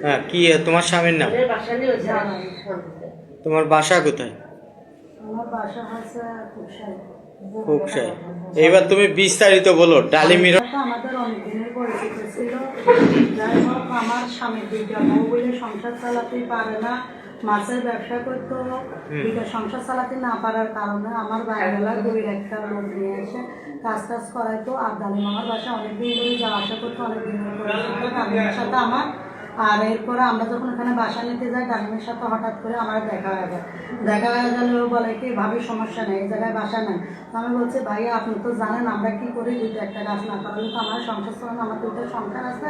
হ্যাঁ, কি তোমার স্বামীর নাম? তোমার বাসা কোথায়? খুবসাই। এইবার তুমি বিস্তারিত বলো। ডালিমির আমাদের অনেক দিনের পরিচিত ছিল। যাই হোক, আমার স্বামী দুইটা বউ বলে সংসার চালাতে পারে না, মাছের ব্যবসা করতো। দুইটা সংসার চালাতে না পারার কারণে আমার বাইরেবেলা দুই একটা লোক নিয়ে এসে কাজ টাজ করাইতো। আর ডালিম আমার বাসায় অনেকদিন ধরে যাওয়া আসা করতো, অনেক দিনের পরিচিত ডালিমের সাথে আমার। আর এরপরে আমরা যখন ওখানে বাসা নিতে যাই, ডালিমের সাথে হঠাৎ করে আমার দেখা হয়ে যায়। দেখা হয়ে গেলে ও বলে কি, ভাবি সমস্যা নেই, এই জায়গায় বাসা নেই। তো আমি বলছি, ভাইয়া আপনি তো জানেন আমরা কি করি, দুইটা একটা কাজ না করালে তো আমার সংসার চলে না, আমার দুইটা সংসার আছে।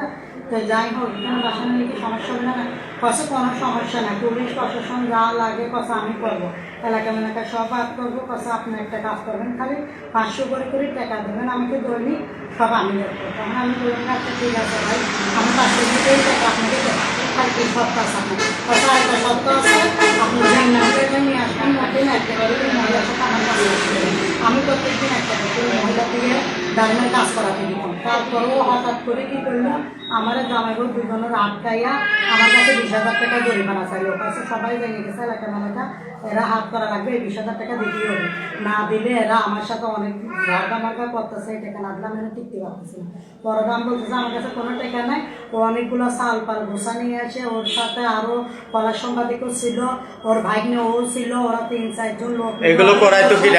তো যাই হোক, এখানে বাসা নিলে কি সমস্যা হবে না? কষে কোনো সমস্যা নেই, পুলিশ প্রশাসন যা লাগে কষা আমি করবো, এলাকা মেলাকা সব আপ করবো, কষা আপনি একটা কাজ করবেন, খালি 500 করে টাকা দেবেন আমাকে দৈনিক, সব আমি দেখবো। তখন আমি বললাম, আচ্ছা ঠিক আছে ভাই, আমি 500 টাকা আপনাকে দেবো, খালি সব কাজ আপনার কষা একটা সপ্তাহ আছে, আপনি যাই নামটা নিয়ে আসবেন, নতুন একটা করে মহিলার সাথে আমার কাছে আসবেন। আমি প্রত্যেকদিন একটা করে মহিলা দিয়ে ডালিমের কাজ করাতে দিতাম। তারপরেও হঠাৎ করে কি করলো, আমার জামাইবাবু দুজনের আটকাইয়া আমার কাছে 20,000 টাকা জরিমানা চাইল। ওর কাছে সবাই জেনে গেছে এলাকা মেলাটা, এরা হাত করা লাগবে, 20,000 টাকা দিতেই হবে, না দিলে এরা আমার সাথে অনেক ঝাড়কা মার্কা করতেছে, এই টাকা না দিলে আমি টিকতে পারতেছি না। পরে দাম বলতেছে আমার কাছে কোনো টাকা নেই। ও অনেকগুলো চাল পাল গোসা নিয়ে আসে, ওর সাথে আরো কলা সাংবাদিকও ছিল, ওর ভাগ্নে ও ছিল, ওরা 3-4 জন লোক। এগুলো করাইতো কি?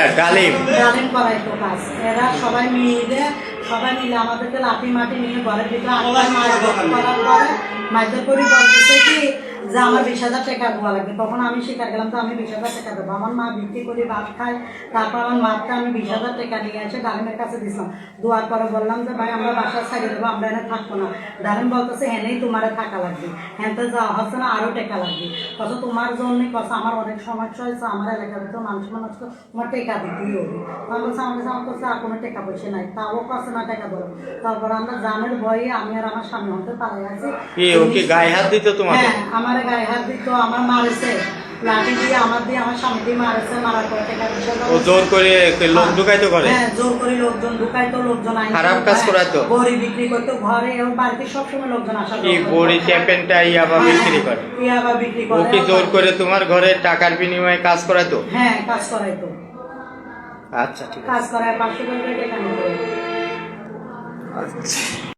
ডালিম করাইতো কাজ। এরা সবাই মিলে আমাদেরকে লাঠি মাটি নিয়ে ঘরের ভিতরে মারধর করে বলতেছে কি যে আমার 20,000 টাকা দেওয়া লাগবে। তখন আমি স্বীকার গেলাম, তো আমি 20,000 টাকা দেবো। আমার মা বিক্রি করে ভাত খায়। তারপর আমার মাত্রা আমি 20,000 টাকা নিয়ে এসে ডালিমের কাছে দিলাম। দেওয়ার পরে বললাম যে ভাই আমরা বাসা ছাড়িয়ে দেবো, আমরা এনে থাকবো না। ডালিম বলতেছে এনেই তোমার থাকা লাগবে, হ্যাঁতে যাওয়া হচ্ছে না, আরও টাকা লাগবে। কথা তোমার জন্যই কথা, আমার অনেক সমস্যা হয়েছে, আমার এলাকার ভিতরে মানুষ তোমার টাকা দিতেই হবে। আমার বলছে আমার কাছে আমার কাছে আর কোনো টাকা পয়সা নাই, তাও কাছে না টাকা দেবো। তারপর আমরা জানের ভয়ে আমি আর আমার স্বামী হতে পারে আছি। গায়ে হাত দিত তোমার? হ্যাঁ, আমার গায়ে হাত দিত, আমার মারেছে লাঠি দিয়ে, আমার স্বামী দিয়ে মারেছে। মারার পর টাকা জোর করে লোক ঢুকাইতো করে? হ্যাঁ, জোর করে লোকজন ঢুকাইতো, লোকজন খারাপ কাজ করাইতো, বড়ি বিক্রি করতো ঘরে, এবং বাড়িতে সবসময় লোকজন আসা বড়ি চ্যাম্পেনটা ইয়াবা বিক্রি করে। ইয়াবা বিক্রি করে। ওকে জোর করে তোমার ঘরে টাকার বিনিময়ে কাজ করাইতো? হ্যাঁ, কাজ করাইতো। আচ্ছা ঠিক আছে, কাজ করায় 500 টাকা নিত। আচ্ছা।